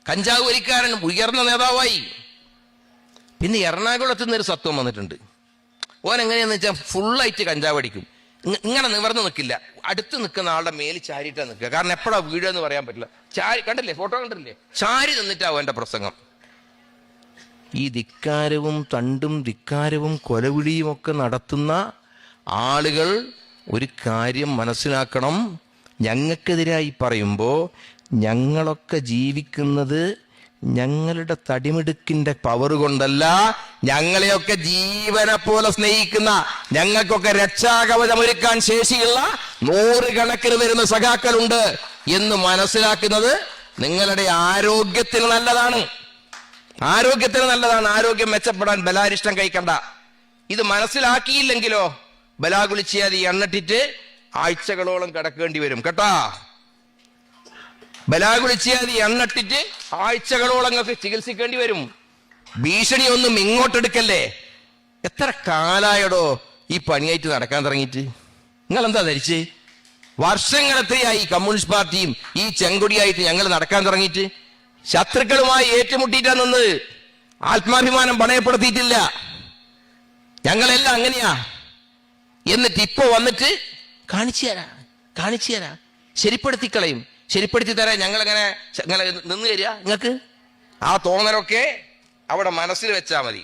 കഞ്ചാവ് വലിക്കാരൻ ഉയർന്ന നേതാവായി. പിന്നെ എറണാകുളത്ത് നിന്നൊരു സത്വം വന്നിട്ടുണ്ട്. ഓൻ എങ്ങനെയാന്ന് വെച്ചാൽ ഫുള്ളായിട്ട് കഞ്ചാവ് അടിക്കും. ഇങ്ങനെ നിവർന്ന് നിൽക്കില്ല, അടുത്ത് നിൽക്കുന്ന ആളുടെ മേല് ചാരിയിട്ടാ നിൽക്കുക. കാരണം എപ്പോഴാ വീഴെന്ന് പറയാൻ പറ്റില്ല. ചാരി കണ്ടില്ലേ, ഫോട്ടോ കണ്ടില്ലേ, ചാരി നിന്നിട്ടാവും എന്റെ പ്രസംഗം. ഈ ധിക്കാരവും തണ്ടും ധിക്കാരവും കൊലവിളിയും ഒക്കെ നടത്തുന്ന ആളുകൾ ഒരു കാര്യം മനസ്സിലാക്കണം. ഞങ്ങൾക്കെതിരായി പറയുമ്പോൾ ഞങ്ങളൊക്കെ ജീവിക്കുന്നത് ഞങ്ങളുടെ തടിമിടുക്കിന്റെ പവർ കൊണ്ടല്ല, ഞങ്ങളെയൊക്കെ ജീവനെ പോലെ സ്നേഹിക്കുന്ന, ഞങ്ങൾക്കൊക്കെ രക്ഷാകവചമൊരുക്കാൻ ശേഷിയുള്ള 100 കണക്കിന് വരുന്ന സഖാക്കളുണ്ട് എന്ന് മനസ്സിലാക്കുന്നത് നിങ്ങളുടെ ആരോഗ്യത്തിന് നല്ലതാണ്. ആരോഗ്യത്തിന് നല്ലതാണ്. ആരോഗ്യം മെച്ചപ്പെടാൻ ബലാരിഷ്ടം കഴിക്കണ്ട. ഇത് മനസ്സിലാക്കിയില്ലെങ്കിലോ ബലാകുലിച്ചാൽ എണ്ണട്ടിട്ട് ആഴ്ചകളോളം കിടക്കേണ്ടി വരും കേട്ടാ. ബലാകുലിച്ചാൽ എണ്ണട്ടിട്ട് ആഴ്ചകളോളം നിങ്ങൾക്ക് ചികിത്സിക്കേണ്ടി വരും. ഭീഷണി ഒന്നും ഇങ്ങോട്ടെടുക്കല്ലേ. എത്ര കാലായടോ ഈ പണിയായിട്ട് നടക്കാൻ തുടങ്ങിയിട്ട്? നിങ്ങൾ എന്താ ധരിച്ച്? വർഷങ്ങളെത്രയായി കമ്മ്യൂണിസ്റ്റ് പാർട്ടിയും ഈ ചെങ്കൊടിയായിട്ട് ഞങ്ങൾ നടക്കാൻ തുടങ്ങിയിട്ട്? ശത്രുക്കളുമായി ഏറ്റുമുട്ടിയിട്ടാ നിന്ന്, ആത്മാഭിമാനം പണയപ്പെടുത്തിയിട്ടില്ല. ഞങ്ങളെല്ലാം അങ്ങനെയാ. എന്നിട്ട് ഇപ്പൊ വന്നിട്ട് കാണിച്ചു തരാ ശരിപ്പെടുത്തിക്കളയും. ശരിപ്പെടുത്തി തരാൻ ഞങ്ങളെങ്ങനെ നിന്ന് തരിക നിങ്ങൾക്ക്? ആ തോന്നലൊക്കെ അവിടെ മനസ്സിൽ വെച്ചാൽ മതി.